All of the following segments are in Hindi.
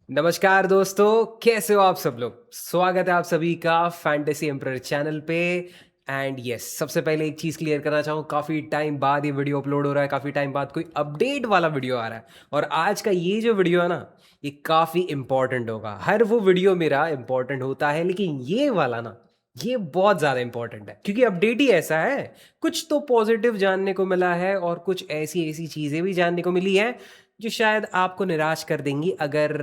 नमस्कार दोस्तों, कैसे हो आप सब लोग। स्वागत है आप सभी का फैंटेसी एम्परर चैनल पे। एंड यस, सबसे पहले एक चीज़ क्लियर करना चाहूँ, काफ़ी टाइम बाद ये वीडियो अपलोड हो रहा है, काफ़ी टाइम बाद कोई अपडेट वाला वीडियो आ रहा है। और आज का ये जो वीडियो है ना, ये काफ़ी इंपॉर्टेंट होगा। हर वो वीडियो मेरा इंपॉर्टेंट होता है, लेकिन ये वाला ना, ये बहुत ज़्यादा इंपॉर्टेंट है क्योंकि अपडेट ही ऐसा है। कुछ तो पॉजिटिव जानने को मिला है और कुछ ऐसी ऐसी चीज़ें भी जानने को मिली हैं जो शायद आपको निराश कर देंगी। अगर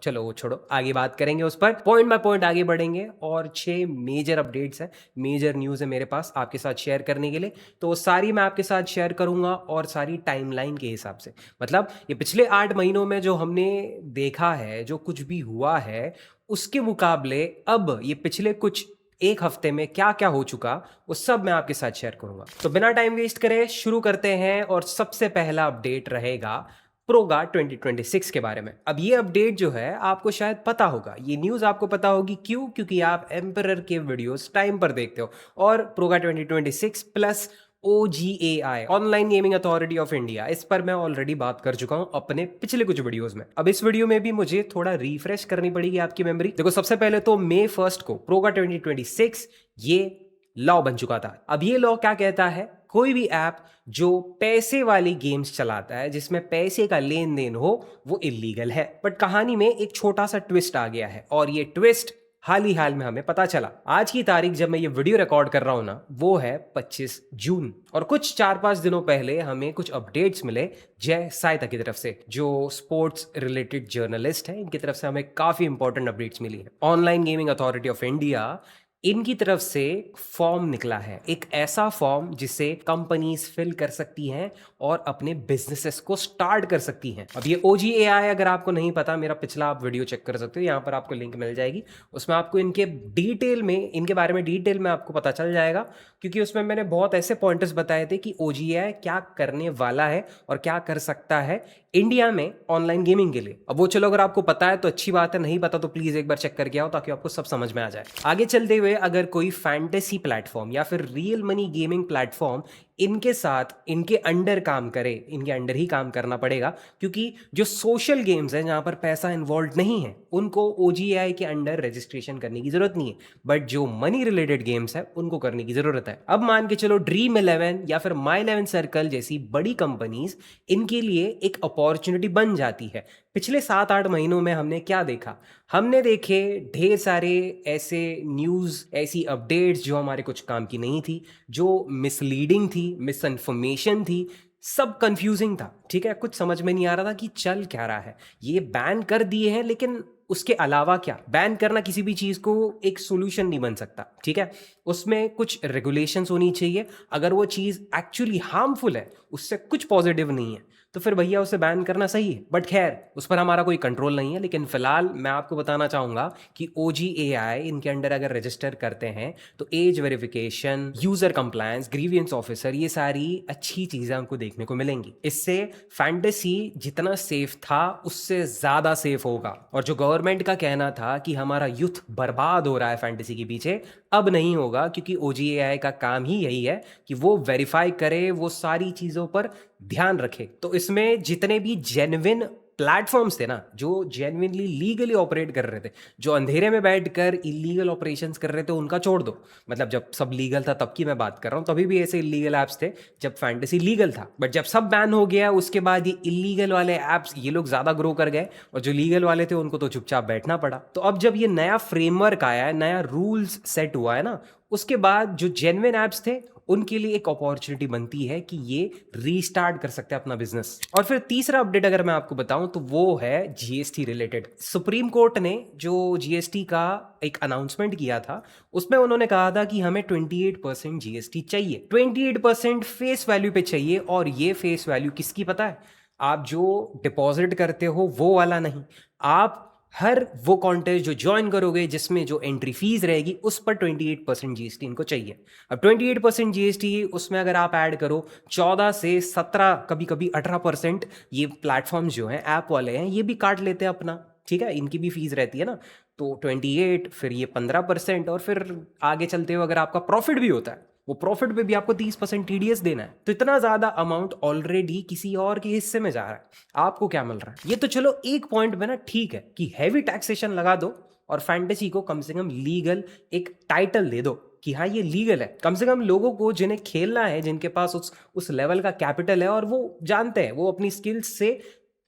चलो वो छोड़ो, आगे बात करेंगे उस पर, पॉइंट बाय पॉइंट आगे बढ़ेंगे। और 6 मेजर अपडेट्स हैं, मेजर न्यूज़ है मेरे पास आपके साथ शेयर करने के लिए। तो वो सारी मैं आपके साथ शेयर करूंगा और सारी टाइमलाइन के हिसाब से। मतलब ये पिछले 8 महीनों में जो हमने देखा है, जो कुछ भी हुआ है, उसके मुकाबले अब ये पिछले कुछ एक हफ्ते में क्या क्या हो चुका, वो सब मैं आपके साथ शेयर करूंगा। तो बिना टाइम वेस्ट करे शुरू करते हैं। और सबसे पहला अपडेट रहेगा प्रोगा 2026 के बारे में। अब ये अपडेट जो है आपको शायद पता होगा, ये न्यूज़ आपको पता होगी। क्यों? क्योंकि आप एम्परर के वीडियोस टाइम पर देखते हो। और प्रोगा 2026 plus OGAI, online gaming authority of India, इस पर मैं ऑलरेडी बात कर चुका हूं अपने पिछले कुछ वीडियोस में। अब इस वीडियो में भी मुझे थोड़ा रिफ्रेश करनी पड़ेगी आपकी मेमोरी। देखो, सबसे पहले तो मई 1 को प्रोगा 2026 ये लॉ बन चुका था। अब ये लॉ क्या कहता है, कोई भी ऐप जो पैसे वाली गेम्स चलाता है, जिसमें पैसे का लेन देन हो, वो इलीगल है। बट कहानी में एक छोटा सा ट्विस्ट आ गया है, और ये ट्विस्ट हाल में हमें पता चला। आज की तारीख जब मैं ये वीडियो रिकॉर्ड कर रहा हूं ना, वो है 25 जून। और कुछ 4-5 दिनों पहले हमें कुछ अपडेट्स मिले जय साइता की तरफ से, जो स्पोर्ट्स रिलेटेड जर्नलिस्ट है, इनकी तरफ से हमें काफी इंपॉर्टेंट अपडेट्स मिली है। Online gaming authority of India, इनकी तरफ से फॉर्म निकला है, एक ऐसा फॉर्म जिसे कंपनीज फिल कर सकती हैं और अपने बिजनेसेस को स्टार्ट कर सकती हैं। अब ये OGAI, अगर आपको नहीं पता, मेरा पिछला आप वीडियो चेक कर सकते हो, यहाँ पर आपको लिंक मिल जाएगी। उसमें आपको इनके डिटेल में, इनके बारे में डिटेल में आपको पता चल जाएगा, क्योंकि उसमें मैंने बहुत ऐसे पॉइंटर्स बताए थे कि OGAI क्या करने वाला है और क्या कर सकता है इंडिया में ऑनलाइन गेमिंग के लिए। अब वो चलो, अगर आपको पता है तो अच्छी बात है, नहीं पता तो प्लीज एक बार चेक करके आओ, ताकि आपको सब समझ में आ जाए। आगे चलते हुए, अगर कोई फैंटेसी प्लेटफॉर्म या फिर रियल मनी गेमिंग प्लेटफॉर्म इनके साथ, इनके अंडर काम करे, इनके अंडर ही काम करना पड़ेगा, क्योंकि जो सोशल गेम्स हैं जहां पर पैसा इन्वॉल्व नहीं है, उनको OGAI के अंडर रजिस्ट्रेशन करने की जरूरत नहीं है। बट जो मनी रिलेटेड गेम्स है, उनको करने की जरूरत है। अब मान के चलो ड्रीम 11 या फिर माई 11 सर्कल जैसी बड़ी कंपनीज, इनके लिए एक अपॉर्चुनिटी बन जाती है। पिछले 7-8 महीनों में हमने क्या देखा? हमने देखे ढेर सारे ऐसे न्यूज़, ऐसी अपडेट्स जो हमारे कुछ काम की नहीं थी, जो मिसलीडिंग थी, मिस इन्फॉर्मेशन थी, सब कंफ्यूजिंग था। ठीक है, कुछ समझ में नहीं आ रहा था कि चल क्या रहा है। ये बैन कर दिए हैं, लेकिन उसके अलावा क्या? बैन करना किसी भी चीज़ को एक सोल्यूशन नहीं बन सकता। ठीक है, उसमें कुछ रेगुलेशंस होनी चाहिए। अगर वो चीज़ एक्चुअली हार्मफुल है, उससे कुछ पॉजिटिव नहीं है, तो फिर भैया उसे बैन करना सही है। बट खैर, उस पर हमारा कोई कंट्रोल नहीं है। लेकिन फिलहाल मैं आपको बताना चाहूंगा कि OGAI इनके अंडर अगर रजिस्टर करते हैं तो age verification, user compliance, grievance officer, ये सारी अच्छी चीजें हमको देखने को मिलेंगी। इससे फैंटेसी जितना सेफ था उससे ज्यादा सेफ होगा। और जो गवर्नमेंट का कहना था कि हमारा यूथ बर्बाद हो रहा है फैंटेसी के पीछे, अब नहीं होगा, क्योंकि OGAI का काम ही यही है कि वो वेरीफाई करे, वो सारी चीजों पर ध्यान रखे। तो इसमें जितने भी जेन्युइन प्लेटफॉर्म्स थे ना, जो जेन्युइनली लीगली ऑपरेट कर रहे थे, जो अंधेरे में बैठकर इलीगल ऑपरेशंस कर रहे थे, उनका छोड़ दो। मतलब जब सब लीगल था तब की मैं बात कर रहा हूँ, तभी भी ऐसे इलीगल ऐप्स थे जब फैंटेसी लीगल था। बट जब सब बैन हो गया, उसके बाद ये इलीगल वाले ऐप्स, ये लोग ज्यादा ग्रो कर गए, और जो लीगल वाले थे उनको तो चुपचाप बैठना पड़ा। तो अब जब ये नया फ्रेमवर्क आया है, नया रूल्स सेट हुआ है ना, उसके बाद जो जेन्युइन ऐप्स थे उनके लिए एक अपॉर्चुनिटी बनती है कि ये रीस्टार्ट कर सकते हैं अपना बिजनेस। और फिर तीसरा अपडेट अगर मैं आपको बताऊं तो वो है GST रिलेटेड। सुप्रीम कोर्ट ने जो GST का एक अनाउंसमेंट किया था, उसमें उन्होंने कहा था कि हमें 28% GST चाहिए, 28% फेस वैल्यू पे चाहिए। और ये फेस वैल्यू किसकी पता है? आप जो डिपॉजिट करते हो वो वाला नहीं, आप हर वो कॉन्टेस्ट जो ज्वाइन करोगे, जिसमें जो एंट्री फीस रहेगी, उस पर 28% GST इनको चाहिए। अब 28% GST, उसमें अगर आप ऐड करो 14 से 17, कभी कभी 18%, ये प्लेटफॉर्म्स जो हैं, ऐप वाले हैं, ये भी काट लेते हैं अपना। ठीक है, इनकी भी फीस रहती है ना, तो 28, फिर ये 15%, और फिर आगे चलते हुए अगर आपका प्रॉफिट भी होता है, वो प्रॉफिट पे भी आपको 30% टीडीएस देना है। तो इतना ज्यादा अमाउंट ऑलरेडी किसी और के हिस्से में जा रहा है, आपको क्या मिल रहा है? ये तो चलो एक पॉइंट में ना ठीक है कि हैवी टैक्सेशन लगा दो और फैंटेसी को कम से कम लीगल एक टाइटल दे दो कि हाँ ये लीगल है। कम से कम लोगों को जिन्हें खेलना है, जिनके पास उस लेवल का कैपिटल है और वो जानते हैं वो अपनी स्किल्स से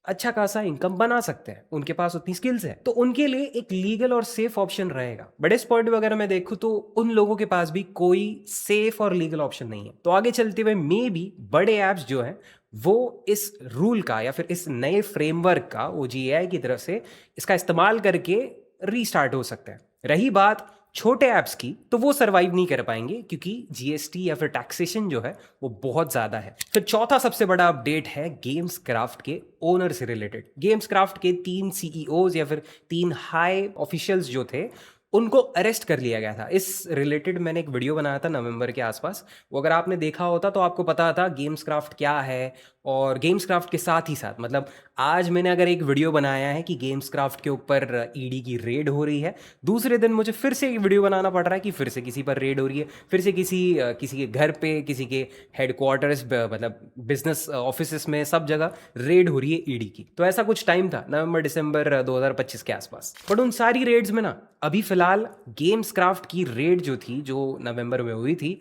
अच्छा खासा इनकम बना सकते हैं, उनके पास उतनी स्किल्स है, तो उनके लिए एक लीगल और सेफ ऑप्शन रहेगा। बड़े इस पॉइंट वगैरह मैं देखूं तो उन लोगों के पास भी कोई सेफ और लीगल ऑप्शन नहीं है। तो आगे चलते हुए मे बी बड़े ऐप्स जो हैं वो इस रूल का या फिर इस नए फ्रेमवर्क का ओजीएआई की तरफ से इसका इस्तेमाल करके रीस्टार्ट हो सकते हैं। रही बात छोटे ऐप्स की, तो वो सरवाइव नहीं कर पाएंगे क्योंकि जीएसटी या फिर टैक्सेशन जो है वो बहुत ज्यादा है। फिर चौथा सबसे बड़ा अपडेट है गेम्स क्राफ्ट के ओनर से रिलेटेड। गेम्स क्राफ्ट के 3 सीईओज या फिर 3 हाई ऑफिशियल्स जो थे, उनको अरेस्ट कर लिया गया था। इस रिलेटेड मैंने एक वीडियो बनाया था नवंबर के आसपास, वो अगर आपने देखा होता तो आपको पता था गेम्स क्राफ्ट क्या है। और गेम्स क्राफ्ट के साथ ही साथ मतलब आज मैंने अगर एक वीडियो बनाया है कि गेम्स क्राफ्ट के ऊपर ईडी की रेड हो रही है, दूसरे दिन मुझे फिर से एक वीडियो बनाना पड़ रहा है कि फिर से किसी पर रेड हो रही है, फिर से किसी के घर पे, किसी के हेडक्वार्टर्स मतलब बिजनेस ऑफिस में, सब जगह रेड हो रही है ईडी की। तो ऐसा कुछ टाइम था नवंबर दिसंबर 2025 के आसपास। बट उन सारी रेड्स में ना अभी फिलहाल गेम्स क्राफ्ट की रेड जो थी, जो नवंबर में हुई थी,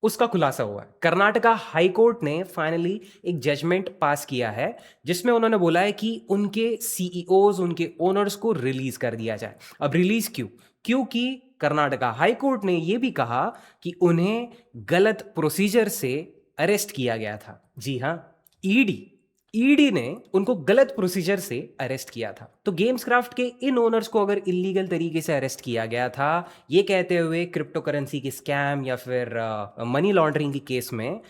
उसका खुलासा हुआ है। कर्नाटका हाई कोर्ट ने फाइनली एक जजमेंट पास किया है जिसमें उन्होंने बोला है कि उनके सीईओज, उनके ओनर्स को रिलीज कर दिया जाए। अब रिलीज क्यों? क्योंकि कर्नाटका हाई कोर्ट ने यह भी कहा कि उन्हें गलत प्रोसीजर से अरेस्ट किया गया था। जी हाँ, ईडी ने उनको गलत प्रोसीजर से अरेस्ट किया था। तो गेम्स क्राफ्ट के इन ओनर्स को अगर इलीगल तरीके से अरेस्ट किया गया था, ये कहते हुए क्रिप्टो करेंसी के स्कैम या फिर मनी लॉन्ड्रिंग के केस में,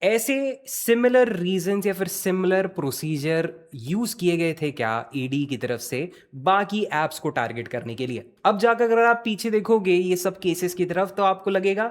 ऐसे सिमिलर रीजंस या फिर सिमिलर प्रोसीजर यूज किए गए थे क्या ईडी की तरफ से बाकी एप्स को टारगेट करने के लिए? अब जाकर अगर आप पीछे देखोगे ये सब केसेस की तरफ, तो आपको लगेगा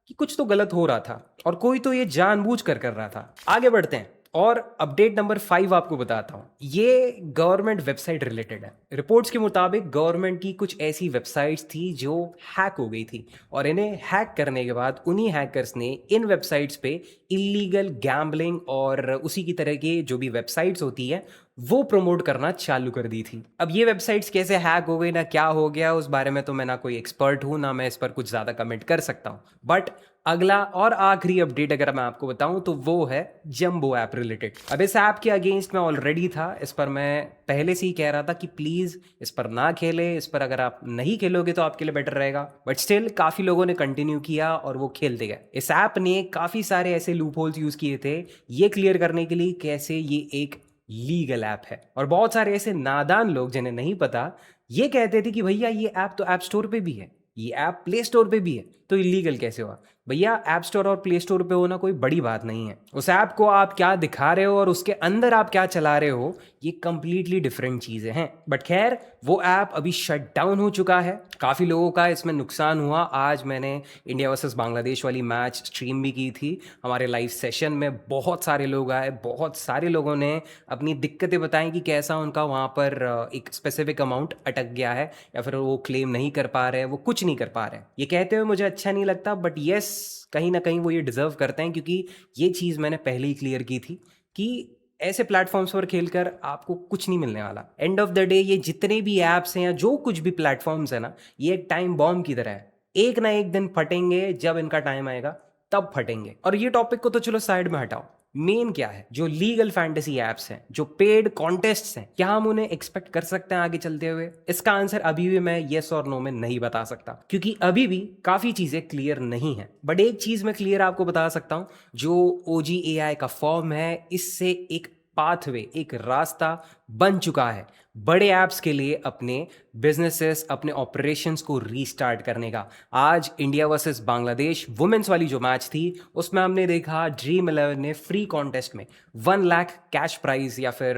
कि कुछ तो गलत हो रहा था और कोई तो ये जानबूझ कर रहा था। आगे बढ़ते हैं और अपडेट नंबर 5 आपको बताता हूं। ये गवर्नमेंट वेबसाइट रिलेटेड है। रिपोर्ट्स के मुताबिक गवर्नमेंट की कुछ ऐसी वेबसाइट्स थी जो हैक हो गई थी और इन्हें हैक करने के बाद उन्हीं हैकर्स ने इन वेबसाइट्स पे इलीगल गैम्बलिंग और उसी की तरह के जो भी वेबसाइट्स होती है वो प्रमोट करना चालू कर दी थी। अब ये वेबसाइट्स कैसे हैक हो गई, ना क्या हो गया, उस बारे में तो मैं ना कोई एक्सपर्ट हूं, ना मैं इस पर कुछ ज़्यादा कमेंट कर सकता हूं। बट अगला और आखिरी अपडेट अगर मैं आपको बताऊं तो वो है जंबो ऐप रिलेटेड। अब इस ऐप के अगेंस्ट मैं ऑलरेडी था, इस पर मैं पहले से ही कह रहा था कि प्लीज इस पर ना खेले, इस पर अगर आप नहीं खेलोगे तो आपके लिए बेटर रहेगा। बट स्टिल काफी लोगों ने कंटिन्यू किया और वो खेलते गए। इस ऐप ने काफी सारे ऐसे लूप होल्स यूज किए थे ये क्लियर करने के लिए कैसे ये एक लीगल ऐप है। और बहुत सारे ऐसे नादान लोग जिन्हें नहीं पता, ये कहते थे कि भैया ये ऐप तो ऐप स्टोर पे भी है, ये ऐप प्ले स्टोर पे भी है, तो इलीगल कैसे हुआ? भैया ऐप स्टोर और प्ले स्टोर पे होना कोई बड़ी बात नहीं है। उस ऐप को आप क्या दिखा रहे हो और उसके अंदर आप क्या चला रहे हो, ये कंप्लीटली डिफरेंट चीजें हैं। बट खैर वो ऐप अभी शट डाउन हो चुका है, काफी लोगों का इसमें नुकसान हुआ। आज मैंने इंडिया वर्सेस बांग्लादेश वाली मैच स्ट्रीम भी की थी। हमारे लाइव सेशन में बहुत सारे लोग आए, बहुत सारे लोगों ने अपनी दिक्कतें बताई कि कैसा उनका वहाँ पर एक स्पेसिफिक अमाउंट अटक गया है या फिर वो क्लेम नहीं कर पा रहे हैं, वो कुछ नहीं कर पा रहे हैं। ये कहते हुए मुझे अच्छा नहीं लगता, बट येस कहीं ना कहीं वो ये डिजर्व करते हैं क्योंकि ये चीज़ मैंने पहले ही क्लियर की थी कि ऐसे प्लेटफॉर्म्स पर खेलकर आपको कुछ नहीं मिलने वाला। एंड ऑफ द डे ये जितने भी ऐप्स हैं या जो कुछ भी प्लेटफॉर्म्स है ना, ये एक टाइम बॉम्ब की तरह है, एक ना एक दिन फटेंगे। जब इनका टाइम आएगा तब फटेंगे। और ये टॉपिक को तो चलो साइड में हटाओ, मेन क्या है, जो लीगल फैंटेसी एप्स हैं, जो पेड कॉन्टेस्ट्स हैं, क्या हम उन्हें एक्सपेक्ट कर सकते हैं आगे चलते हुए? इसका आंसर अभी भी मैं येस और नो में नहीं बता सकता क्योंकि अभी भी काफी चीजें क्लियर नहीं है। बट एक चीज मैं क्लियर आपको बता सकता हूं, जो OGAI का फॉर्म है, इससे एक पाथवे, एक रास्ता बन चुका है बड़े ऐप्स के लिए अपने बिजनेसेस, अपने ऑपरेशंस को रीस्टार्ट करने का। आज इंडिया वर्सेस बांग्लादेश वुमेन्स वाली जो मैच थी उसमें हमने देखा ड्रीम 11 ने फ्री कॉन्टेस्ट में 1 लाख कैश प्राइज या फिर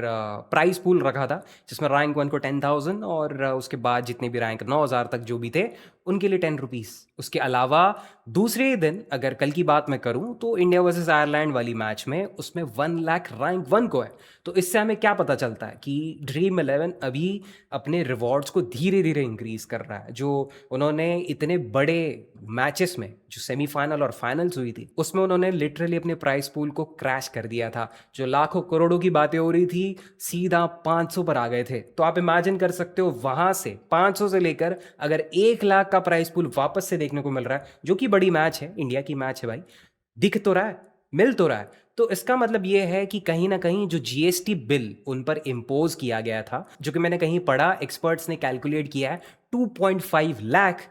प्राइज पूल रखा था, जिसमें रैंक 1 को 10,000 और उसके बाद जितने भी रैंक 9,000 तक जो भी थे उनके लिए 10 रुपीज़। उसके अलावा दूसरे दिन अगर कल की बात मैं करूं तो इंडिया वर्सेस आयरलैंड वाली मैच में उसमें 1 लाख रैंक 1 को है। तो इससे हमें क्या पता चलता है कि ड्रीम 11 वेलन अभी अपने रिवॉर्ड्स को धीरे धीरे इंक्रीज कर रहा है। जो उन्होंने इतने बड़े मैचेस में, जो सेमीफाइनल और फाइनल्स हुई थी, उसमें उन्होंने लिटरली अपने प्राइस पूल को क्रैश कर दिया था। जो लाखों करोड़ों की बातें हो रही थी, सीधा 500 पर आ गए थे। तो आप इमेजिन कर सकते हो, वहां से 500 से लेकर अगर 1 लाख का प्राइस पूल वापस से देखने को मिल रहा है, जो कि बड़ी मैच है, इंडिया की मैच है भाई, दिख तो रहा है, मिल तो रहा है। तो इसका मतलब ये है कि कहीं ना कहीं जो जीएसटी बिल उन पर इम्पोज किया गया था, जो कि मैंने कहीं पढ़ा, एक्सपर्ट्स ने कैलकुलेट किया है 2.5 लाख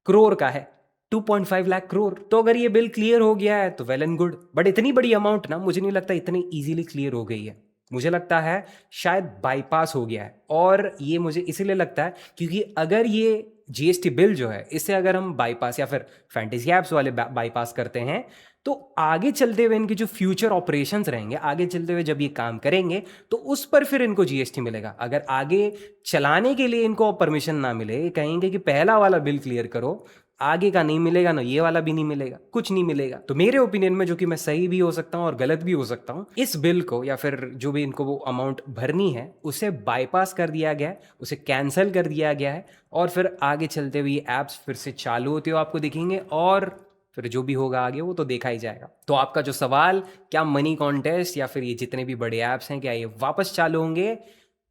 करोड़ का है। 2.5 लाख करोड़। तो अगर ये बिल क्लियर हो गया है तो वेल एंड गुड, बट इतनी बड़ी अमाउंट ना मुझे नहीं लगता इतनी इजीली क्लियर हो गई है। मुझे लगता है शायद बाईपास हो गया है। और ये मुझे इसीलिए लगता है क्योंकि अगर ये जीएसटी बिल जो है, इसे अगर हम बाईपास या फिर फैंटेसी ऐप्स वाले बाईपास करते हैं, तो आगे चलते हुए इनके जो फ्यूचर ऑपरेशंस रहेंगे, आगे चलते हुए जब ये काम करेंगे, तो उस पर फिर इनको जीएसटी मिलेगा। अगर आगे चलाने के लिए इनको परमिशन ना मिले, कहेंगे कि पहला वाला बिल क्लियर करो, आगे का नहीं मिलेगा ना, ये वाला भी नहीं मिलेगा, कुछ नहीं मिलेगा। तो मेरे ओपिनियन में, जो कि मैं सही भी हो सकता हूँ और गलत भी हो सकता हूँ, इस बिल को या फिर जो भी इनको वो अमाउंट भरनी है उसे बाईपास कर दिया गया है, उसे कैंसिल कर दिया गया है। और फिर आगे चलते हुए ये ऐप्स फिर से चालू होते हुए आपको दिखेंगे, और फिर जो भी होगा आगे वो तो देखा ही जाएगा। तो आपका जो सवाल, क्या मनी कॉन्टेस्ट या फिर ये जितने भी बड़े ऐप्स हैं, क्या ये वापस चालू होंगे,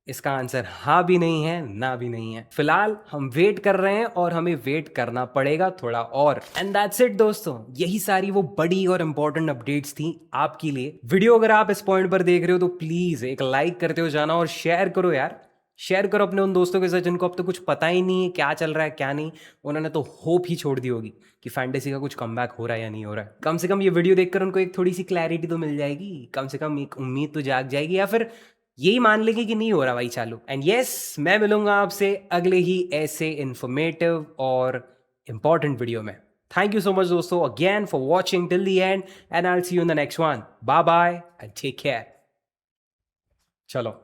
इसका आंसर हाँ भी नहीं है, ना भी नहीं है। फिलहाल हम वेट कर रहे हैं और हमें वेट करना पड़ेगा थोड़ा और। एंड दैट्स इट दोस्तों, यही सारी वो बड़ी और इंपॉर्टेंट अपडेट्स थी आपके लिए। वीडियो अगर आप इस पॉइंट पर देख रहे हो तो प्लीज एक लाइक करते हो जाना और शेयर करो यार। शेयर करो अपने उन दोस्तों के साथ जिनको अब तो कुछ पता ही नहीं है क्या चल रहा है क्या नहीं। उन्होंने तो होप ही छोड़ दी होगी कि फैंटेसी का कुछ कमबैक हो रहा है या नहीं हो रहा है। कम से कम ये वीडियो देखकर उनको एक थोड़ी सी क्लैरिटी तो मिल जाएगी, कम से कम एक उम्मीद तो जाग जाएगी, या फिर यही मान लेंगे कि नहीं हो रहा भाई चालू। एंड यस, मैं मिलूंगा आपसे अगले ही ऐसे इंफॉर्मेटिव और इंपॉर्टेंट वीडियो में। थैंक यू सो मच दोस्तों again for watching till the end, and I will see you in the next one. Bye bye and take care. चलो।